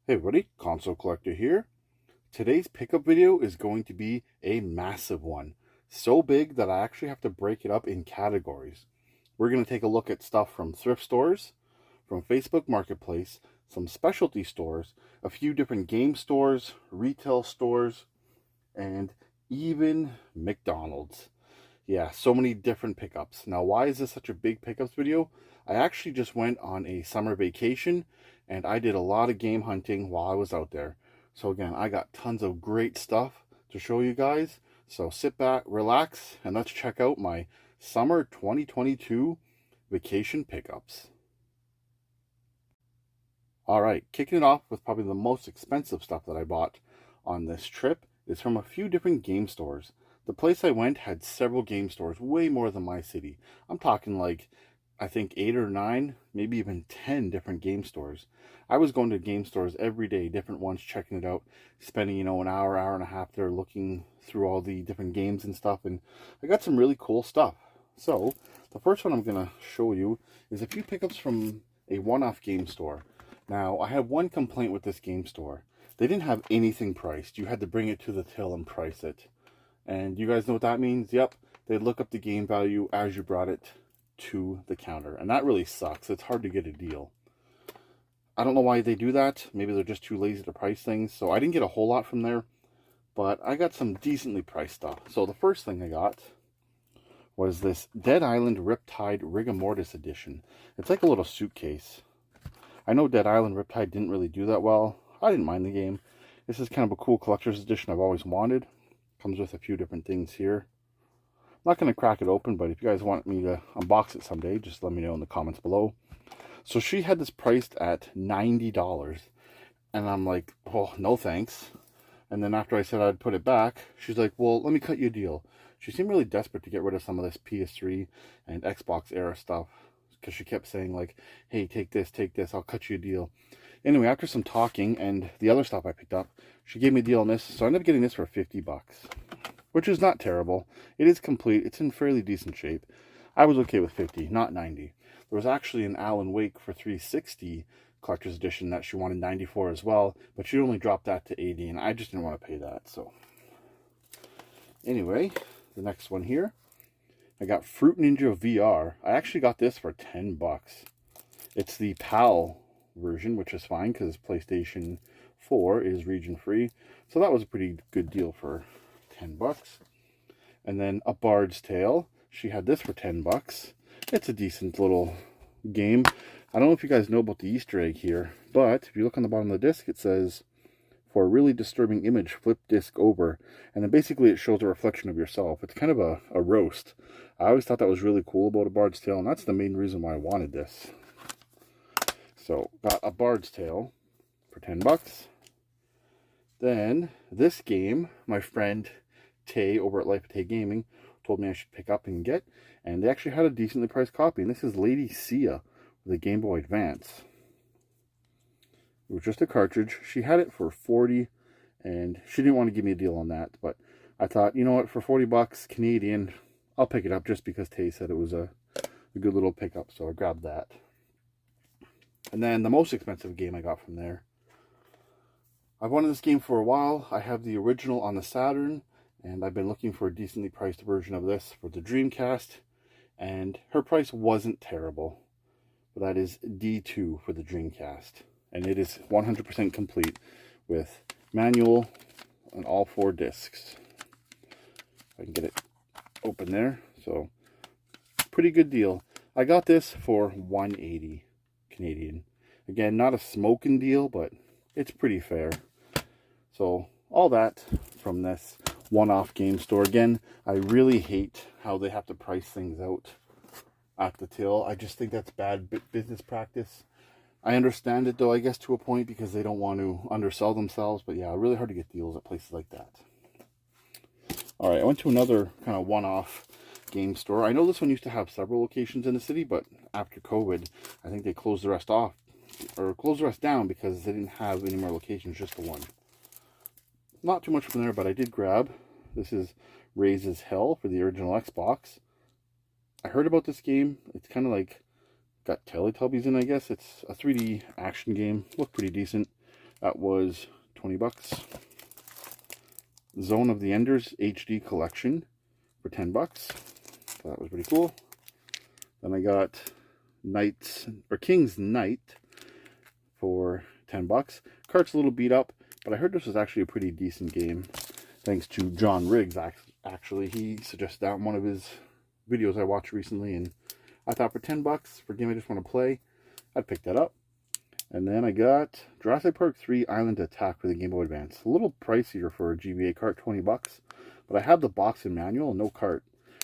Hey everybody, Console Collector here. Today's pickup video is going to be a massive one. So big that I actually have to break it up in categories. We're going to take a look at stuff from thrift stores, from Facebook Marketplace, some specialty stores, a few different game stores, retail stores, and even McDonald's. Yeah, so many different pickups. Now, why is this such a big pickups video? I actually just went on a summer vacation and I did a lot of game hunting while I was out there. So again, I got tons of great stuff to show you guys. So sit back, relax, and let's check out my summer 2022 vacation pickups. All right, kicking it off with probably the most expensive stuff that I bought on this trip is from a few different game stores. The place I went had several game stores, way more than my city. I'm talking like, I think 8 or 9, maybe even 10 different game stores. I was going to game stores every day, different ones, checking it out, spending, an hour, hour and a half there looking through all the different games and stuff, and I got some really cool stuff. So, the first one I'm going to show you is a few pickups from a one-off game store. Now, I have one complaint with this game store. They didn't have anything priced. You had to bring it to the till and price it. And you guys know what that means? Yep, they'd look up the game value as you brought it to the counter. And that really sucks. It's hard to get a deal. I don't know why they do that. Maybe they're just too lazy to price things. So I didn't get a whole lot from there. But I got some decently priced stuff. So the first thing I got was this Dead Island Riptide Rigor Mortis edition. It's like a little suitcase. I know Dead Island Riptide didn't really do that well. I didn't mind the game. This is kind of a cool collector's edition I've always wanted. Comes with a few different things here. I'm not going to crack it open, but if you guys want me to unbox it someday, just let me know in the comments below. So she had this priced at $90. And I'm like, oh, no thanks. And then after I said I'd put it back, she's like, well, let me cut you a deal. She seemed really desperate to get rid of some of this PS3 and Xbox era stuff. Because she kept saying like, hey, take this, I'll cut you a deal. Anyway, after some talking and the other stuff I picked up, she gave me a deal on this. So I ended up getting this for 50 bucks. Which is not terrible. It is complete. It's in fairly decent shape. I was okay with 50, not 90. There was actually an Alan Wake for 360 collector's edition that she wanted 94 as well, but she only dropped that to 80, and I just didn't want to pay that. So anyway, the next one here, I got Fruit Ninja VR. I actually got this for 10 bucks. It's the PAL version, which is fine because PlayStation 4 is region free. So that was a pretty good deal for 10 bucks. And then A Bard's Tale. She had this for 10 bucks. It's a decent little game. I don't know if you guys know about the Easter egg here, but if you look on the bottom of the disc, it says, for a really disturbing image, flip disc over. And then basically it shows a reflection of yourself. It's kind of a roast. I always thought that was really cool about A Bard's Tale, and that's the main reason why I wanted this. So, got A Bard's Tale for 10 bucks. Then, this game, my friend Tay over at Life of Tay Gaming told me I should pick up and get, and they actually had a decently priced copy, and this is Lady Sia with a Game Boy Advance. It was just a cartridge. She had it for 40, and she didn't want to give me a deal on that, but I thought, you know what, for 40 bucks Canadian, I'll pick it up just because Tay said it was a good little pickup, so I grabbed that. And then the most expensive game I got from there, I've wanted this game for a while. I have the original on the Saturn, and I've been looking for a decently priced version of this for the Dreamcast, and her price wasn't terrible. But that is D2 for the Dreamcast, and it is 100% complete with manual and all 4 discs. I can get it open there, so pretty good deal. I got this for $180 Canadian. Again, not a smoking deal, but it's pretty fair. So all that from this one-off game store. Again, I really hate how they have to price things out at the till. I just think that's bad business practice. I understand it though, I guess, to a point, because they don't want to undersell themselves. But yeah, really hard to get deals at places like that. All right, I went to another kind of one-off game store. I know this one used to have several locations in the city, but after COVID, I think they closed the rest off, or closed the rest down, because they didn't have any more locations, just the one. Not too much from there, but I did grab, this is Raises Hell for the original Xbox. I heard about this game. It's kind of like got Teletubbies in, I guess. It's a 3D action game. Looked pretty decent. That was 20 bucks. Zone of the Enders HD collection for 10 bucks. So that was pretty cool. Then I got King's Knight for 10 bucks. Cart's a little beat up, but I heard this was actually a pretty decent game. Thanks to John Riggs, actually. He suggested that in one of his videos I watched recently, and I thought for 10 bucks for a game I just want to play, I'd pick that up. And then I got Jurassic Park 3 Island Attack for the Game Boy Advance. A little pricier for a GBA cart, 20 bucks. But I have the box and manual, no cart.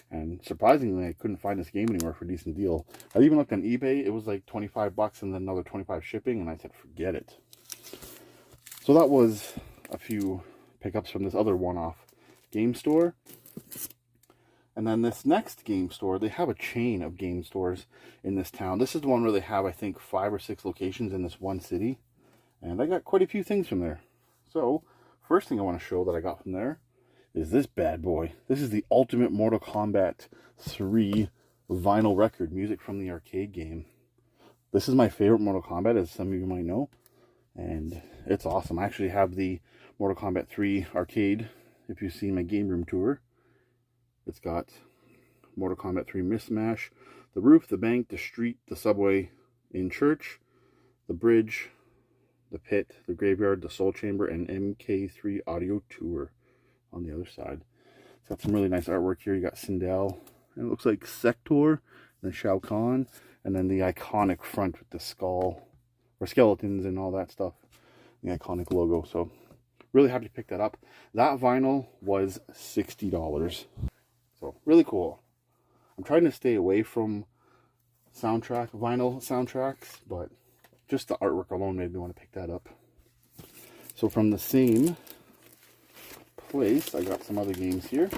And surprisingly, I couldn't find this game anywhere for a decent deal. I even looked on eBay. It was like 25 bucks and then another 25 shipping. And I said, forget it. So that was a few pickups from this other one-off game store. And then this next game store, they have a chain of game stores in this town. This is the one where they have, I think, 5 or 6 locations in this one city. And I got quite a few things from there. So, first thing I want to show that I got from there is this bad boy. This is the Ultimate Mortal Kombat 3 vinyl record, music from the arcade game. This is my favorite Mortal Kombat, as some of you might know. And it's awesome. I actually have the Mortal Kombat 3 arcade, if you've seen my game room tour. It's got Mortal Kombat 3 Mismatch, the roof, the bank, the street, the subway in church, the bridge, the pit, the graveyard, the soul chamber, and MK3 audio tour on the other side. It's got some really nice artwork here. You got Sindel, and it looks like Sector, and then Shao Kahn, and then the iconic front with the skull, or skeletons and all that stuff. The iconic logo. So, really happy to pick that up. That vinyl was $60. So, really cool. I'm trying to stay away from vinyl soundtracks, but just the artwork alone made me want to pick that up. So from the same place, I got some other games here.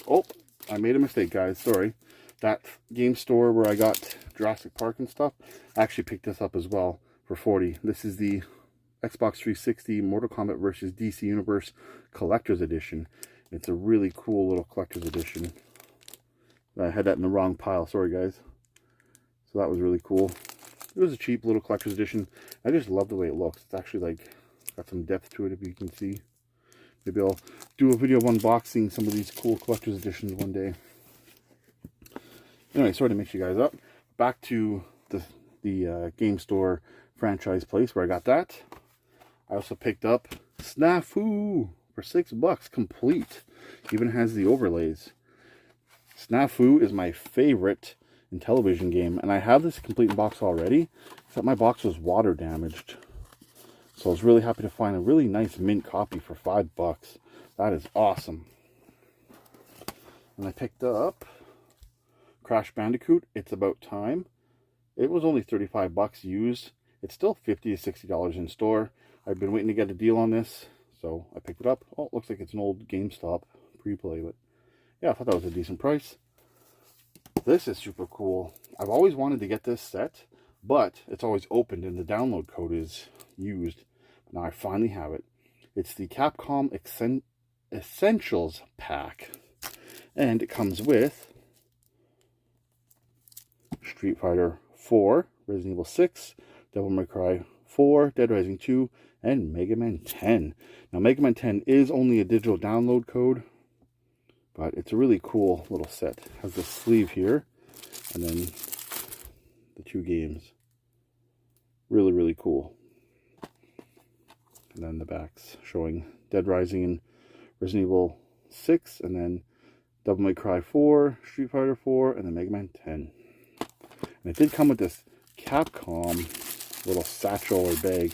Oh, I made a mistake, guys. Sorry. That game store where I got Jurassic Park and stuff, I actually picked this up as well for 40. This is the Xbox 360 Mortal Kombat vs. DC Universe Collector's Edition. It's a really cool little Collector's Edition. I had that in the wrong pile. Sorry, guys. So that was really cool. It was a cheap little Collector's Edition. I just love the way it looks. It's actually like got some depth to it, if you can see. Maybe I'll do a video of unboxing some of these cool Collector's Editions one day. Anyway, sorry to mix you guys up. Back to the game store franchise place where I got that. I also picked up Snafu for $6 complete. Even has the overlays. Snafu is my favorite in television game, and I have this complete in box already, except my box was water damaged. So I was really happy to find a really nice mint copy for $5. That is awesome. And I picked up Crash Bandicoot, It's About Time. It was only 35 bucks used. It's still $50 to $60 in store. I've been waiting to get a deal on this, so I picked it up. Oh, it looks like it's an old GameStop pre-play, but yeah, I thought that was a decent price. This is super cool. I've always wanted to get this set, but it's always opened and the download code is used. Now I finally have it. It's the Capcom Essentials Pack, and it comes with Street Fighter 4, Resident Evil 6, Devil May Cry 4, Dead Rising 2, and Mega Man 10. Now, Mega Man 10 is only a digital download code, but it's a really cool little set. It has the sleeve here, and then the 2 games. Really, really cool. And then the backs showing Dead Rising and Resident Evil 6, and then Devil May Cry 4, Street Fighter 4, and then Mega Man 10. And it did come with this Capcom little satchel or bag.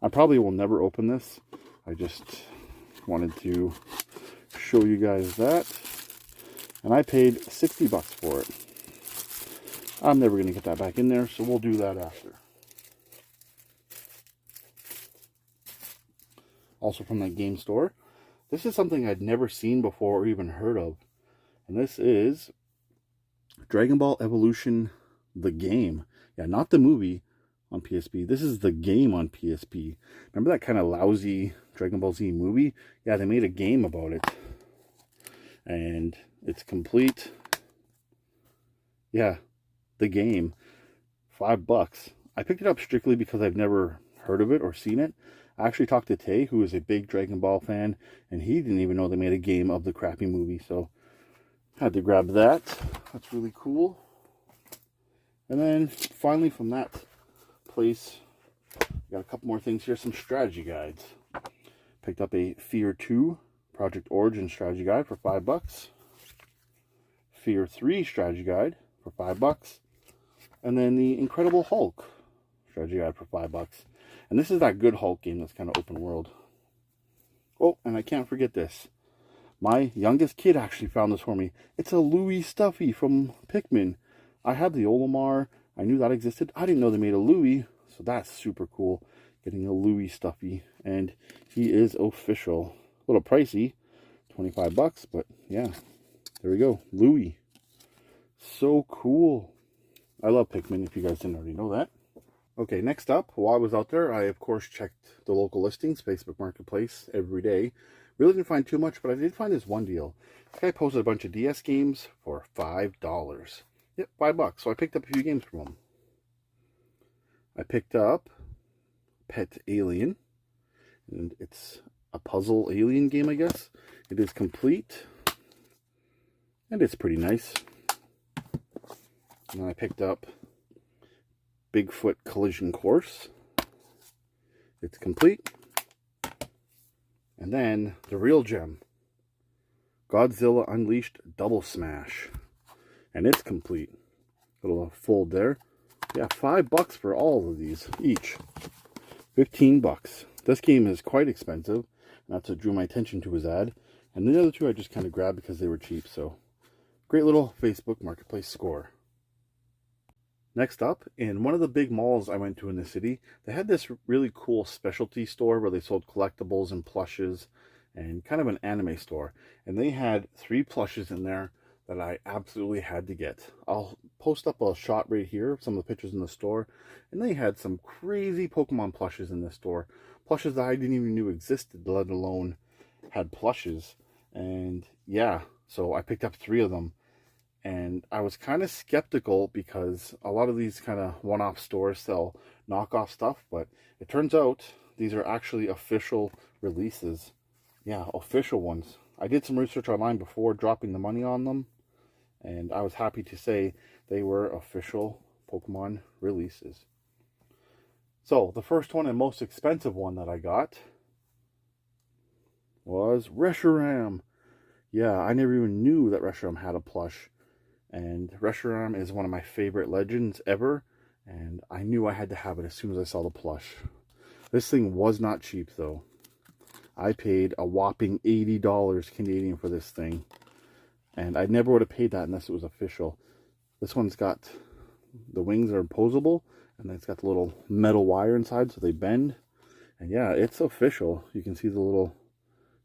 I probably will never open this. I just wanted to show you guys that. And I paid $60 for it. I'm never going to get that back in there, so we'll do that after. Also from that game store, this is something I'd never seen before or even heard of. And this is Dragon Ball Evolution, the game. Yeah, not the movie on PSP. This is the game on PSP. Remember that kind of lousy Dragon Ball Z movie? Yeah, they made a game about it. And it's complete. Yeah, the game. $5. I picked it up strictly because I've never heard of it or seen it. I actually talked to Tay, who is a big Dragon Ball fan, and he didn't even know they made a game of the crappy movie, so had to grab that. That's really cool. And then finally from that place, got a couple more things here, some strategy guides. Picked up a Fear 2 Project Origin strategy guide for $5. Fear 3 strategy guide for $5. And then the Incredible Hulk strategy guide for $5. And this is that good Hulk game that's kind of open world. Oh, and I can't forget this. My youngest kid actually found this for me. It's a Louis Stuffy from Pikmin. I had the Olimar. I knew that existed. I didn't know they made a Louis, so that's super cool. Getting a Louis Stuffy, and he is official. A little pricey, $25, but yeah, there we go. Louis. So cool. I love Pikmin, if you guys didn't already know that. Okay, next up, while I was out there, I of course checked the local listings, Facebook Marketplace, every day. Really didn't find too much, but I did find this one deal. This guy posted a bunch of DS games for $5. Yep, $5. So I picked up a few games from him. I picked up Pet Alien, and it's a puzzle alien game, I guess. It is complete, and it's pretty nice. And then I picked up Bigfoot Collision Course. It's complete. And then the real gem, Godzilla Unleashed Double Smash. And it's complete. Little fold there. Yeah, $5 for all of these each. $15. This game is quite expensive. And that's what drew my attention to his ad. And the other two I just kind of grabbed because they were cheap. So, great little Facebook Marketplace score. Next up, in one of the big malls I went to in the city, they had this really cool specialty store where they sold collectibles and plushes and kind of an anime store. And they had 3 plushes in there that I absolutely had to get. I'll post up a shot right here of some of the pictures in the store. And they had some crazy Pokemon plushes in this store. Plushes that I didn't even know existed, let alone had plushes. And yeah, so I picked up 3 of them. And I was kind of skeptical because a lot of these kind of one-off stores sell knockoff stuff. But it turns out these are actually official releases. Yeah, official ones. I did some research online before dropping the money on them. And I was happy to say they were official Pokemon releases. So, the first one and most expensive one that I got was Reshiram. Yeah, I never even knew that Reshiram had a plush. And Reshiram is one of my favorite legends ever. And I knew I had to have it as soon as I saw the plush. This thing was not cheap though. I paid a whopping $80 Canadian for this thing. And I never would have paid that unless it was official. This one's got, the wings are posable. And then it's got the little metal wire inside so they bend. And yeah, it's official. You can see the little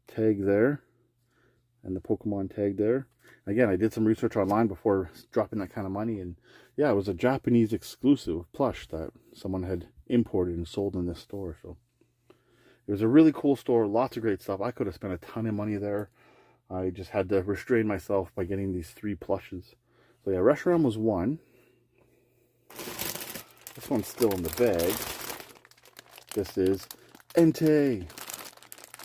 tag there. And the Pokemon tag there. Again, I did some research online before dropping that kind of money. And yeah, it was a Japanese exclusive plush that someone had imported and sold in this store. So it was a really cool store. Lots of great stuff. I could have spent a ton of money there. I just had to restrain myself by getting these 3 plushes. So yeah, Reshiram was one. This one's still in the bag. This is Entei.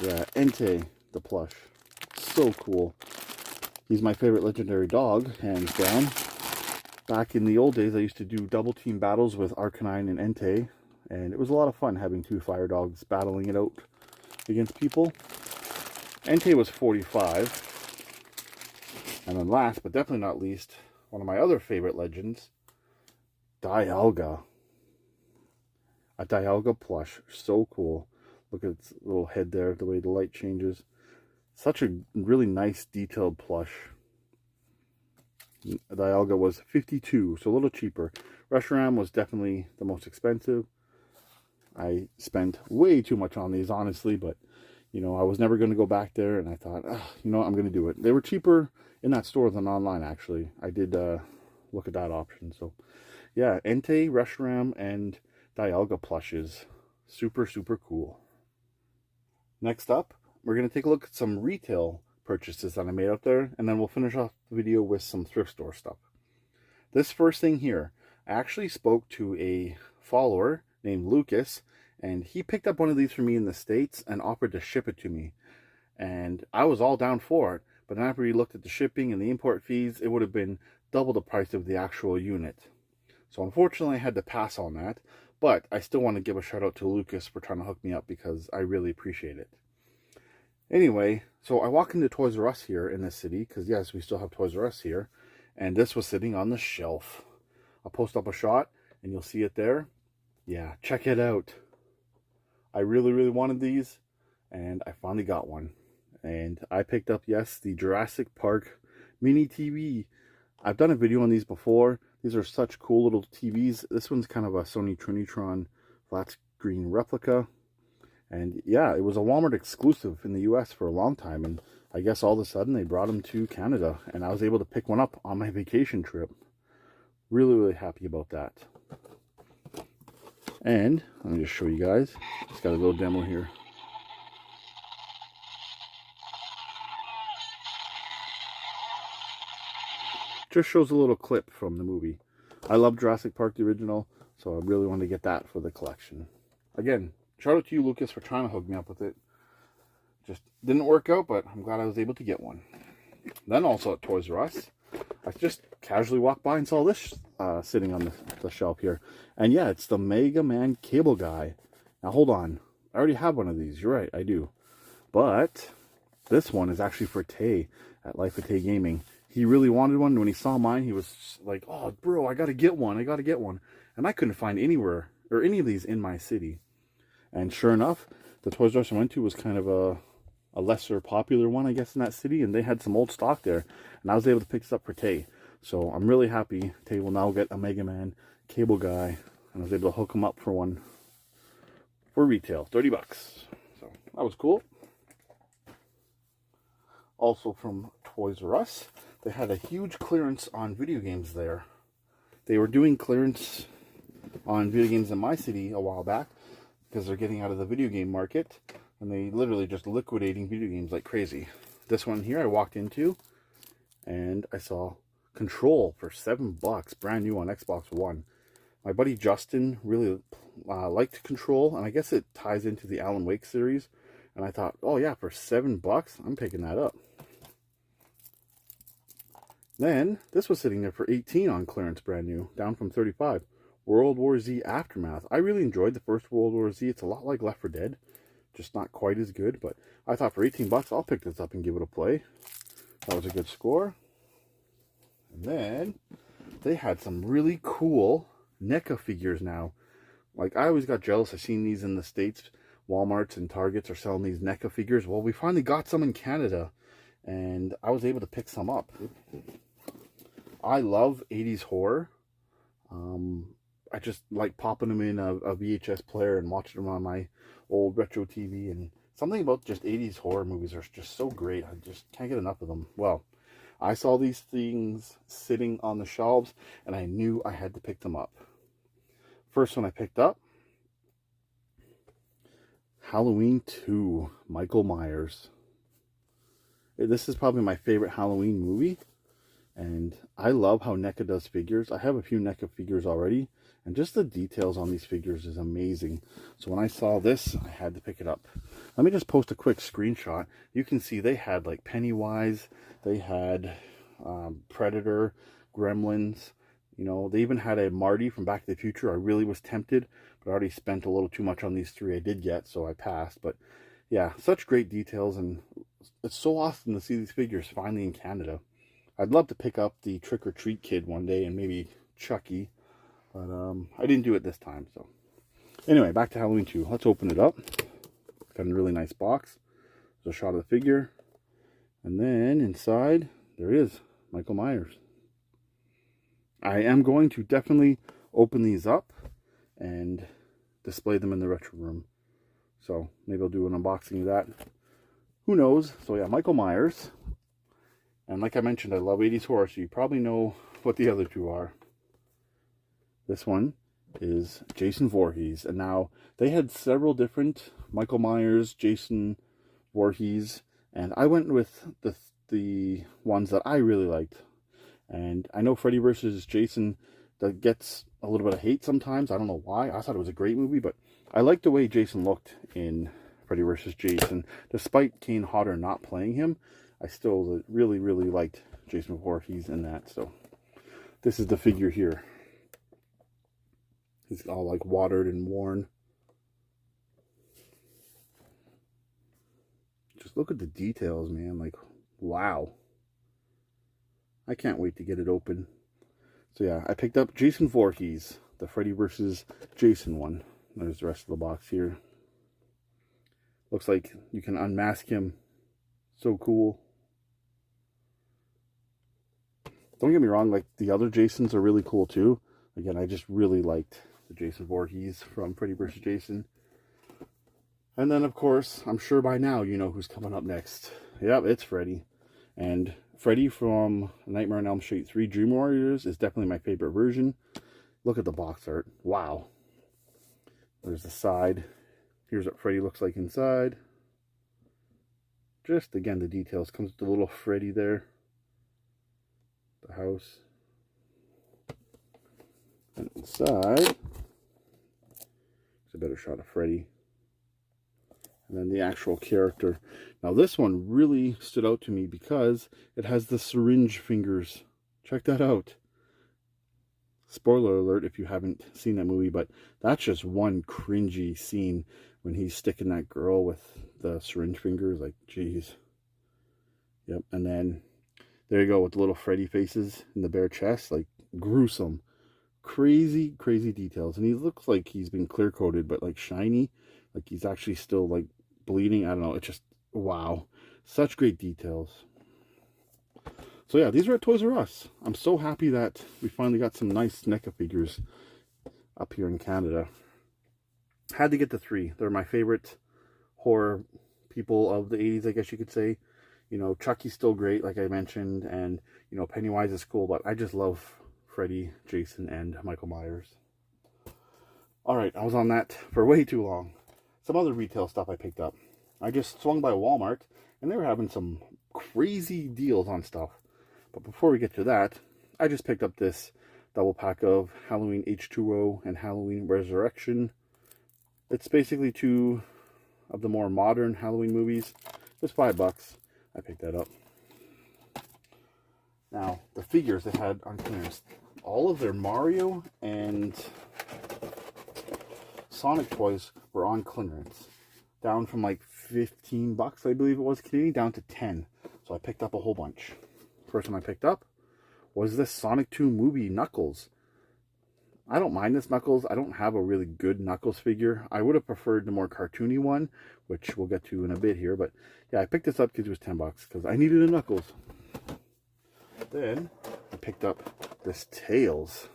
Yeah, Entei, the plush. So cool. He's my favorite legendary dog, hands down. Back in the old days, I used to do double team battles with Arcanine and Entei. And it was a lot of fun having 2 fire dogs battling it out against people. Entei was $45. And then last, but definitely not least, one of my other favorite legends, Dialga. A Dialga plush. So cool. Look at its little head there, the way the light changes. Such a really nice detailed plush. Dialga was $52, so a little cheaper. Reshiram was definitely the most expensive. I spent way too much on these, honestly, but you know, I was never going to go back there, and I thought, you know what, I'm going to do it. They were cheaper in that store than online, actually. I did look at that option. So, yeah, Entei, Reshiram, and Dialga plushes. Super, super cool. Next up, we're going to take a look at some retail purchases that I made out there, and then we'll finish off the video with some thrift store stuff. This first thing here, I actually spoke to a follower named Lucas, and he picked up one of these for me in the States and offered to ship it to me. And I was all down for it, but after we looked at the shipping and the import fees, it would have been double the price of the actual unit. So unfortunately I had to pass on that, but I still want to give a shout out to Lucas for trying to hook me up because I really appreciate it. Anyway, so I walk into Toys R Us here in this city, because yes, we still have Toys R Us here, and this was sitting on the shelf. I'll post up a shot and you'll see it there. Yeah, check it out. I really wanted these, and I finally got one. And I picked up, yes, the Jurassic Park mini TV. I've done a video on these before. These are such cool little TVs. This one's kind of a Sony Trinitron flat screen replica. And yeah, it was a Walmart exclusive in the US for a long time. And I guess all of a sudden they brought them to Canada. And I was able to pick one up on my vacation trip. Really happy about that. And let me just show you guys. It's got a little demo here. Just shows a little clip from the movie. I love Jurassic Park, the original, so I really wanted to get that for the collection. Again, shout out to you, Lucas, for trying to hook me up with it. Just didn't work out, but I'm glad I was able to get one. Then also at Toys R Us, I just casually walked by and saw this sitting on the shelf here. And yeah, it's the Mega Man cable guy. Now hold on, I already have one of these. You're right, I do. But this one is actually for Tay at Life of Tay Gaming. He really wanted one. When he saw mine, he was like, oh, bro, I got to get one. I got to get one. And I couldn't find anywhere or any of these in my city. And sure enough, the Toys R Us I went to was kind of a lesser popular one, I guess, in that city. And they had some old stock there. And I was able to pick this up for Tay. So I'm really happy. Tay will now get a Mega Man cable guy. And I was able to hook him up for one for retail, 30 bucks. So that was cool. Also from Toys R Us, they had a huge clearance on video games there. They were doing clearance on video games in my city a while back because they're getting out of the video game market, and they literally just liquidating video games like crazy. This one here I walked into and I saw Control for $7, brand new on Xbox One. My buddy Justin really liked Control, and I guess it ties into the Alan Wake series. And I thought, oh yeah, for $7, I'm picking that up. Then, this was sitting there for $18 on clearance, brand new, down from $35. World War Z Aftermath. I really enjoyed the first World War Z. It's a lot like Left 4 Dead, just not quite as good. But I thought for $18, I'll pick this up and give it a play. That was a good score. And then, they had some really cool NECA figures now. Like, I always got jealous. I've seen these in the States. Walmarts and Targets are selling these NECA figures. Well, we finally got some in Canada, and I was able to pick some up. I love 80s horror. I just like popping them in a VHS player and watching them on my old retro TV. And something about just 80s horror movies are just so great. I just can't get enough of them. Well, I saw these things sitting on the shelves, and I knew I had to pick them up. First one I picked up, Halloween 2, Michael Myers. This is probably my favorite Halloween movie, and I love how NECA does figures. I have a few NECA figures already, and just the details on these figures is amazing. So when I saw this, I had to pick it up. Let me just post a quick screenshot. You can see they had like Pennywise, they had Predator, Gremlins. You know, they even had a Marty from Back to the Future. I really was tempted, but I already spent a little too much on these three I did get, so I passed. But yeah, such great details, and it's so awesome to see these figures finally in Canada. I'd love to pick up the Trick or Treat Kid one day and maybe Chucky, but I didn't do it this time. So anyway, back to Halloween 2. Let's open it up. It's got a really nice box. There's a shot of the figure, and then inside there is Michael Myers. I am going to definitely open these up and display them in the retro room. So maybe I'll do an unboxing of that. Who knows? So yeah, Michael Myers. And like I mentioned, I love 80s horror, so you probably know what the other two are. This one is Jason Voorhees. And now, they had several different Michael Myers, Jason Voorhees. And I went with the ones that I really liked. And I know Freddy vs. Jason that gets a little bit of hate sometimes. I don't know why. I thought it was a great movie, but I liked the way Jason looked in Freddy vs. Jason. Despite Kane Hodder not playing him, I still really, really liked Jason Voorhees in that. So this is the figure here. He's all like watered and worn. Just look at the details, man. Like, wow. I can't wait to get it open. So yeah, I picked up Jason Voorhees, the Freddy vs. Jason one. There's the rest of the box here. Looks like you can unmask him. So cool. Don't get me wrong, like the other Jasons are really cool too. Again, I just really liked the Jason Voorhees from Freddy vs. Jason. And then, of course, I'm sure by now you know who's coming up next. Yep, it's Freddy. And Freddy from Nightmare on Elm Street 3 Dream Warriors is definitely my favorite version. Look at the box art. Wow. There's the side. Here's what Freddy looks like inside. Just, again, the details. Comes with the little Freddy there. The house. And inside, it's a better shot of Freddy. And then the actual character. Now this one really stood out to me because it has the syringe fingers. Check that out. Spoiler alert if you haven't seen that movie, but that's just one cringy scene when he's sticking that girl with the syringe fingers. Like, geez. Yep, and then there you go with the little Freddy faces in the bare chest. Like, gruesome. Crazy, crazy details. And he looks like he's been clear coated, but like shiny. Like he's actually still like bleeding. I don't know. It's just, wow. Such great details. So yeah, these are at Toys R Us. I'm so happy that we finally got some nice NECA figures up here in Canada. Had to get the 3. They're my favorite horror people of the 80s, I guess you could say. You know, Chucky's still great, like I mentioned. And, you know, Pennywise is cool. But I just love Freddy, Jason, and Michael Myers. Alright, I was on that for way too long. Some other retail stuff I picked up. I just swung by Walmart, and they were having some crazy deals on stuff. But before we get to that, I just picked up this double pack of Halloween H2O and Halloween Resurrection. It's basically 2 of the more modern Halloween movies. Just $5. I picked that up. Now, the figures they had on clearance. All of their Mario and Sonic toys were on clearance. Down from like $15, I believe it was Canadian, down to 10. So I picked up a whole bunch. First one I picked up was this Sonic 2 movie Knuckles. I don't mind this Knuckles. I don't have a really good Knuckles figure. I would have preferred the more cartoony one, which we'll get to in a bit here. But yeah, I picked this up because it was $10 because I needed a Knuckles. Then I picked up this Tails.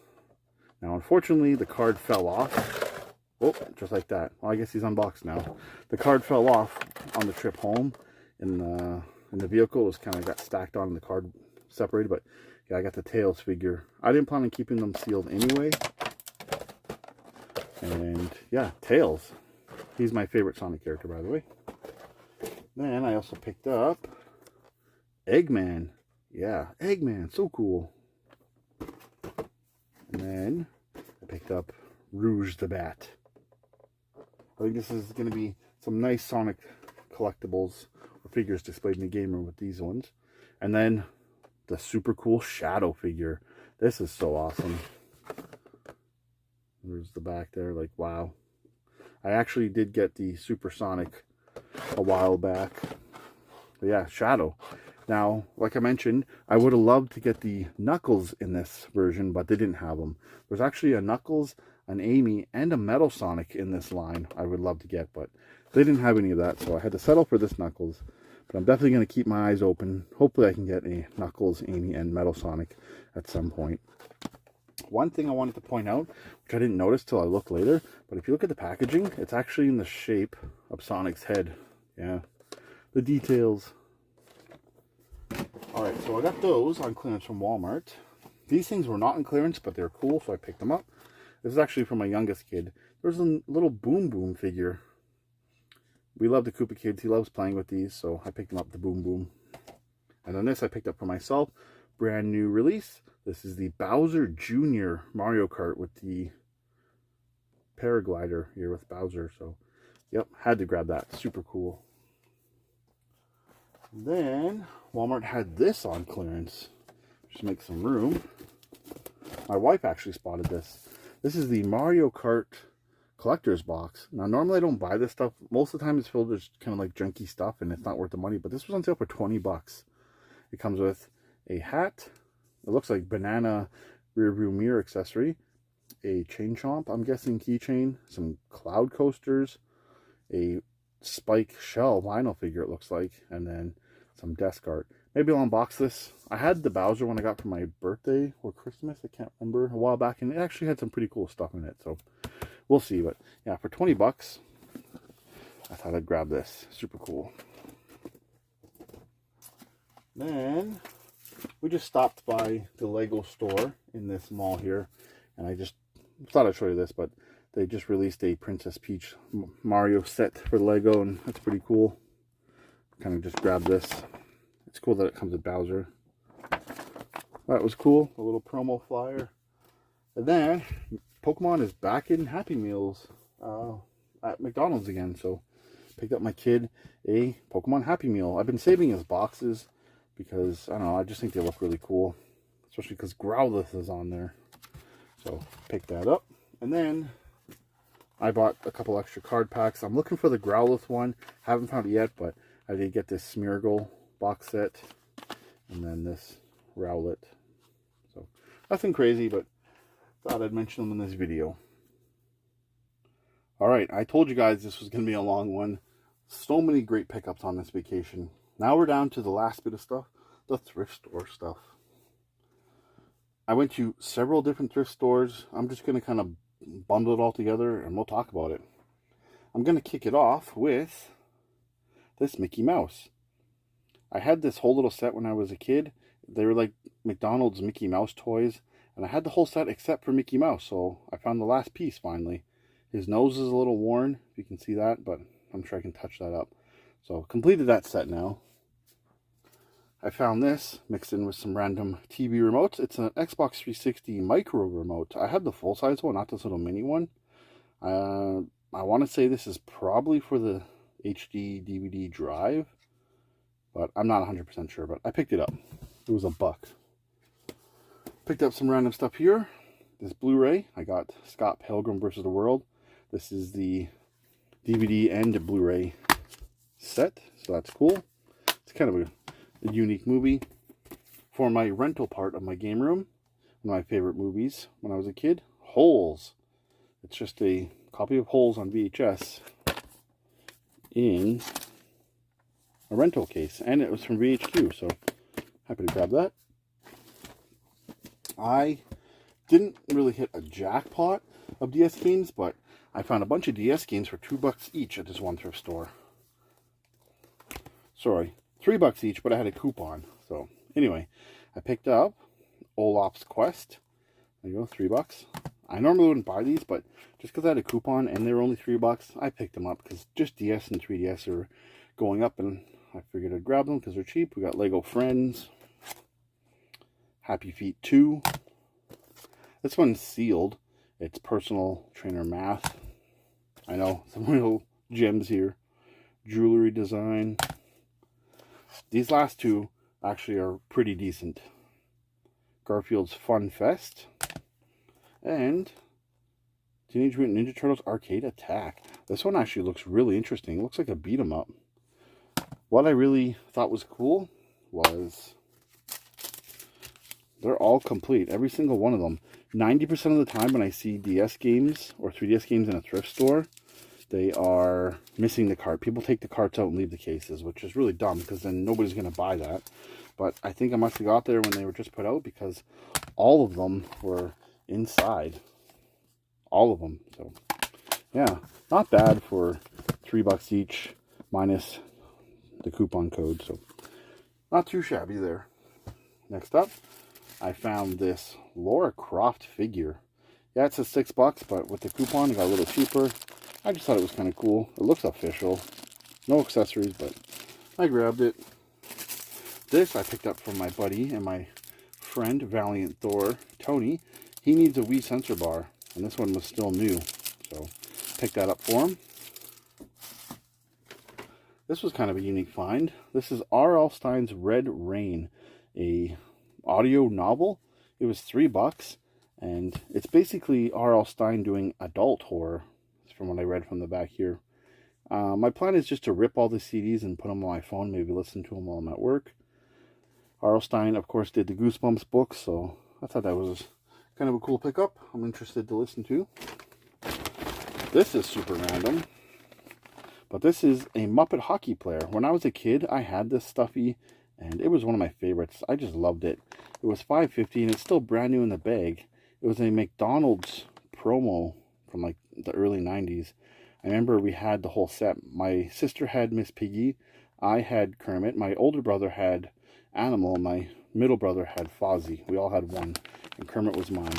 Now, unfortunately, the card fell off. Oh, just like that. Well, I guess he's unboxed now. The card fell off on the trip home in the vehicle. It was kind of got stacked on the card separated. But yeah, I got the Tails figure. I didn't plan on keeping them sealed anyway. And yeah, Tails. He's my favorite Sonic character, by the way. Then I also picked up Eggman. Yeah, Eggman, so cool. And then I picked up Rouge the Bat. I think this is going to be some nice Sonic collectibles or figures displayed in the game room with these ones. And then the super cool Shadow figure. This is so awesome. There's the back there, like, wow. I actually did get the Supersonic a while back. But yeah, Shadow. Now, like I mentioned, I would have loved to get the Knuckles in this version, but they didn't have them. There's actually a Knuckles, an Amy, and a Metal Sonic in this line I would love to get, but they didn't have any of that, so I had to settle for this Knuckles. But I'm definitely going to keep my eyes open. Hopefully I can get a Knuckles, Amy, and Metal Sonic at some point. One thing I wanted to point out, which I didn't notice till I looked later, but if you look at the packaging, it's actually in the shape of Sonic's head. Yeah, the details. Alright, so I got those on clearance from Walmart. These things were not on clearance, but they're cool, so I picked them up. This is actually for my youngest kid. There's a little Boom Boom figure. We love the Koopa Kids. He loves playing with these, so I picked him up, the Boom Boom. And then this I picked up for myself brand new release. This is the Bowser Jr. Mario Kart with the paraglider here with Bowser. So, yep, had to grab that. Super cool. Then, Walmart had this on clearance. Just make some room. My wife actually spotted this. This is the Mario Kart collector's box. Now, normally I don't buy this stuff. Most of the time it's filled with kind of like junky stuff and it's not worth the money. But this was on sale for 20 bucks. It comes with a hat. It looks like banana rear view mirror accessory. A chain chomp, I'm guessing keychain. Some cloud coasters. A Spike Shell vinyl figure it looks like. And then some desk art. Maybe I'll unbox this. I had the Bowser one I got for my birthday or Christmas. I can't remember, a while back. And it actually had some pretty cool stuff in it. So we'll see. But yeah, for 20 bucks, I thought I'd grab this. Super cool. Then we just stopped by the Lego store in this mall here. And I just thought I'd show you this. But they just released a Princess Peach Mario set for Lego. And that's pretty cool. Kind of just grabbed this. It's cool that it comes with Bowser. That was cool. A little promo flyer. And then, Pokmon is back in Happy Meals at McDonald's again. So, picked up my kid a Pokemon Happy Meal. I've been saving his boxes because, I don't know, I just think they look really cool. Especially because Growlithe is on there. So, picked that up. And then, I bought a couple extra card packs. I'm looking for the Growlithe one. Haven't found it yet, but I did get this Smeargle box set, and then this Rowlet. So nothing crazy, but thought I'd mention them in this video. Alright, I told you guys this was going to be a long one. So many great pickups on this vacation. Now we're down to the last bit of stuff, the thrift store stuff. I went to several different thrift stores. I'm just going to kind of bundle it all together and we'll talk about it. I'm going to kick it off with this Mickey Mouse. I had this whole little set when I was a kid. They were like McDonald's Mickey Mouse toys. And I had the whole set except for Mickey Mouse. So I found the last piece finally. His nose is a little worn, if you can see that. But I'm sure I can touch that up. So completed that set now. I found this mixed in with some random TV remotes. It's an Xbox 360 micro remote. I had the full-size one, not this little mini one. I want to say this is probably for the HD DVD drive. But I'm not 100% sure, but I picked it up. It was $1. Picked up some random stuff here. This Blu-ray, I got Scott Pilgrim vs. the World. This is the DVD and Blu-ray set, so that's cool. It's kind of a unique movie. For my rental part of my game room, one of my favorite movies when I was a kid, Holes. It's just a copy of Holes on VHS in a rental case, and it was from VHQ, so happy to grab that. I didn't really hit a jackpot of DS games, but I found a bunch of DS games for $2 each at this one thrift store. Sorry, $3 each, but I had a coupon. So anyway, I picked up Olaf's Quest. There you go, $3. I normally wouldn't buy these, but just because I had a coupon and they were only $3, I picked them up because just DS and 3DS are going up, and I figured I'd grab them because they're cheap. We got Lego Friends, Happy Feet 2. This one's sealed. It's Personal Trainer Math. I know, some real gems here. Jewelry design. These last two actually are pretty decent. Garfield's Fun Fest. And Teenage Mutant Ninja Turtles Arcade Attack. This one actually looks really interesting. It looks like a beat 'em up. What I really thought was cool was they're all complete. Every single one of them. 90% of the time when I see DS games or 3DS games in a thrift store, they are missing the cart. People take the carts out and leave the cases, which is really dumb because then nobody's going to buy that. But I think I must have got there when they were just put out because all of them were inside. All of them. So, yeah, not bad for $3 each minus the coupon code. So, not too shabby there. Next up, I found this Lara Croft figure. Yeah, it's a $6, but with the coupon, it got a little cheaper. I just thought it was kind of cool. It looks official. No accessories, but I grabbed it. This I picked up from my buddy and my friend, Valiant Thor, Tony, he needs a Wii sensor bar, and this one was still new, so picked that up for him. This was kind of a unique find. This is R.L. Stine's Red Rain, a audio novel. It was $3, and it's basically R.L. Stine doing adult horror, from what I read from the back here. My plan is just to rip all the CDs and put them on my phone, maybe listen to them while I'm at work. R.L. Stine, of course, did the Goosebumps books, so I thought that was kind of a cool pickup. I'm interested to listen to. This is super random, but this is a Muppet hockey player. When I was a kid, I had this stuffy, and it was one of my favorites. I just loved it. It was $5.50, and it's still brand new in the bag. It was a McDonald's promo from like the early 90s. I remember we had the whole set. My sister had Miss Piggy. I had Kermit. My older brother had Animal. My middle brother had Fozzie. We all had one, and Kermit was mine.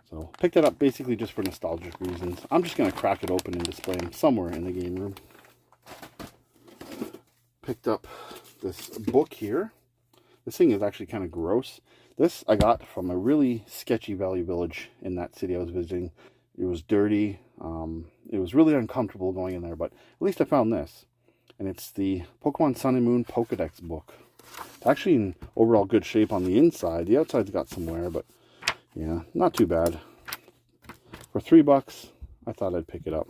So picked it up basically just for nostalgic reasons. I'm just going to crack it open and display them somewhere in the game room. Picked up this book here. This thing is actually kind of gross. This I got from a really sketchy Value Village in that city I was visiting. It was dirty. It was really uncomfortable going in there, but at least I found this. And it's the Pokemon Sun and Moon Pokedex book. It's actually in overall good shape on the inside. The outside's got some wear, but yeah, not too bad. For $3, I thought I'd pick it up.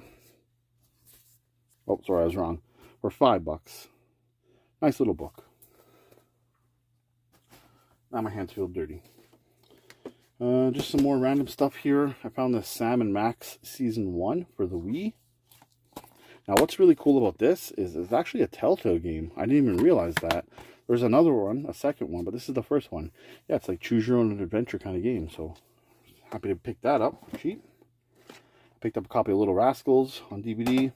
Oh, sorry, I was wrong. For $5. Nice little book. Now my hands feel dirty. Just some more random stuff here. I found the Sam and Max Season 1 for the Wii. Now what's really cool about this is it's actually a Telltale game. I didn't even realize that. There's another one, a second one, but this is the first one. Yeah, it's like choose your own adventure kind of game, so happy to pick that up. Cheap. Picked up a copy of Little Rascals on DVD.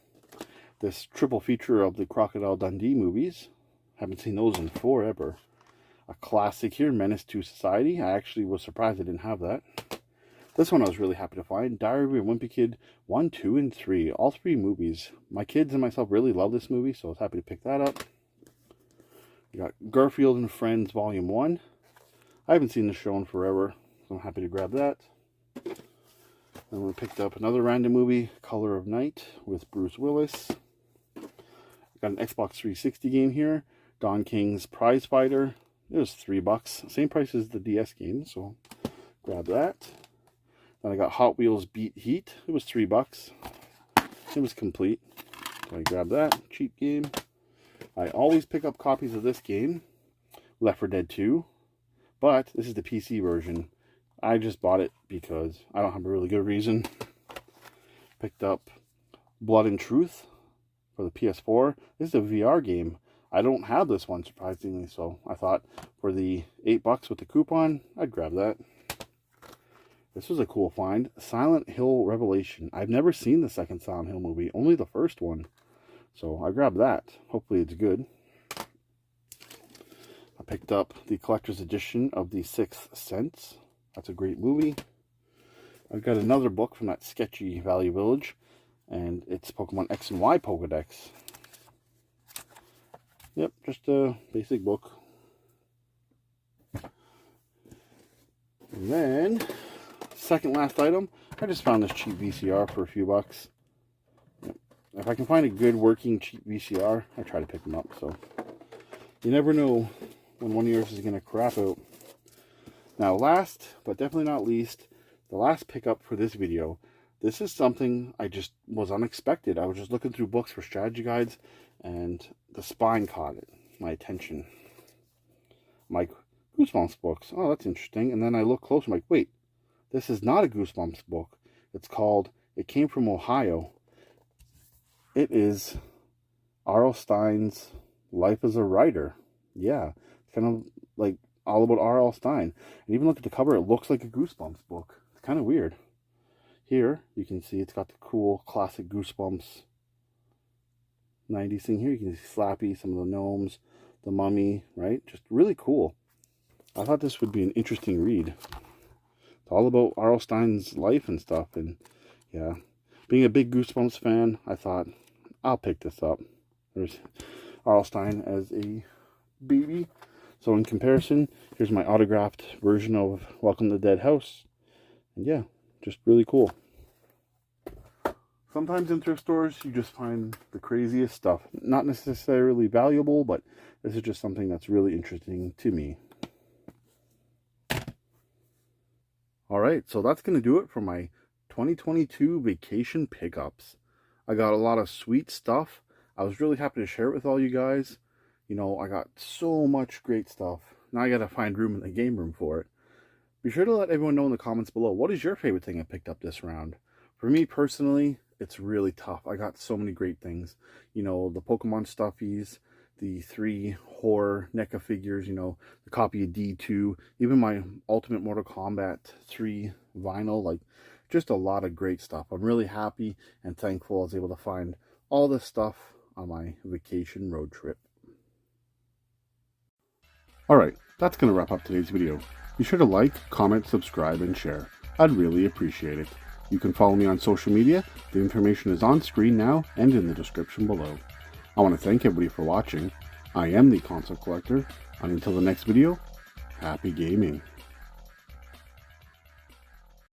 This triple feature of the Crocodile Dundee movies. Haven't seen those in forever. A classic here, Menace to Society. I actually was surprised I didn't have that. This one I was really happy to find. Diary of a Wimpy Kid 1, 2, and 3. All 3 movies. My kids and myself really love this movie, so I was happy to pick that up. We got Garfield and Friends Volume 1. I haven't seen this show in forever, so I'm happy to grab that. Then we picked up another random movie, Color of Night, with Bruce Willis. Got an Xbox 360 game here, Don King's Prize Fighter. It was $3, same price as the DS game, so grab that. Then I got Hot Wheels Beat Heat. It was $3. It was complete, so I grabbed that. Cheap game. I always pick up copies of this game, Left 4 Dead 2, but this is the PC version. I just bought it because I don't have a really good reason. Picked up Blood and Truth for the PS4. This is a VR game. I don't have this one, surprisingly, so I thought for the $8 with the coupon, I'd grab that. This was a cool find. Silent Hill Revelation. I've never seen the second Silent Hill movie, only the first one. So I grabbed that. Hopefully it's good. I picked up the collector's edition of The Sixth Sense. That's a great movie. I've got another book from that sketchy Value Village, and it's Pokemon X and Y Pokdex. Yep, just a basic book. And then, second last item, I just found this cheap VCR for a few bucks. Yep. If I can find a good working cheap VCR, I try to pick them up. So you never know when one of yours is going to crap out. Now last, but definitely not least, the last pickup for this video. This is something I just was unexpected. I was just looking through books for strategy guides, and the spine caught my attention. I'm like, Goosebumps books. Oh, that's interesting. And then I look closer. I'm like, wait, this is not a Goosebumps book. It's called It Came from Ohio. It is R.L. Stine's Life as a Writer. Yeah, it's kind of like all about R.L. Stine. And even look at the cover, it looks like a Goosebumps book. It's kind of weird. Here, you can see it's got the cool classic Goosebumps 90s thing here. You can see Slappy, some of the gnomes, the mummy, right? Just really cool. I thought this would be an interesting read. It's all about R.L. Stine's life and stuff. And yeah, being a big Goosebumps fan, I thought, I'll pick this up. There's R.L. Stine as a baby. So in comparison, here's my autographed version of Welcome to the Dead House. And yeah, just really cool. Sometimes in thrift stores, you just find the craziest stuff. Not necessarily valuable, but this is just something that's really interesting to me. Alright, so that's going to do it for my 2022 vacation pickups. I got a lot of sweet stuff. I was really happy to share it with all you guys. You know, I got so much great stuff. Now I got to find room in the game room for it. Be sure to let everyone know in the comments below, what is your favorite thing I picked up this round? For me personally, it's really tough. I got so many great things. You know, the Pokemon stuffies, the 3 horror NECA figures, you know, the copy of D2, even my Ultimate Mortal Kombat 3 vinyl, like, just a lot of great stuff. I'm really happy and thankful I was able to find all this stuff on my vacation road trip. Alright, that's going to wrap up today's video. Be sure to like, comment, subscribe, and share. I'd really appreciate it. You can follow me on social media. The information is on screen now and in the description below. I want to thank everybody for watching. I am the Console Collector, and until the next video, happy gaming.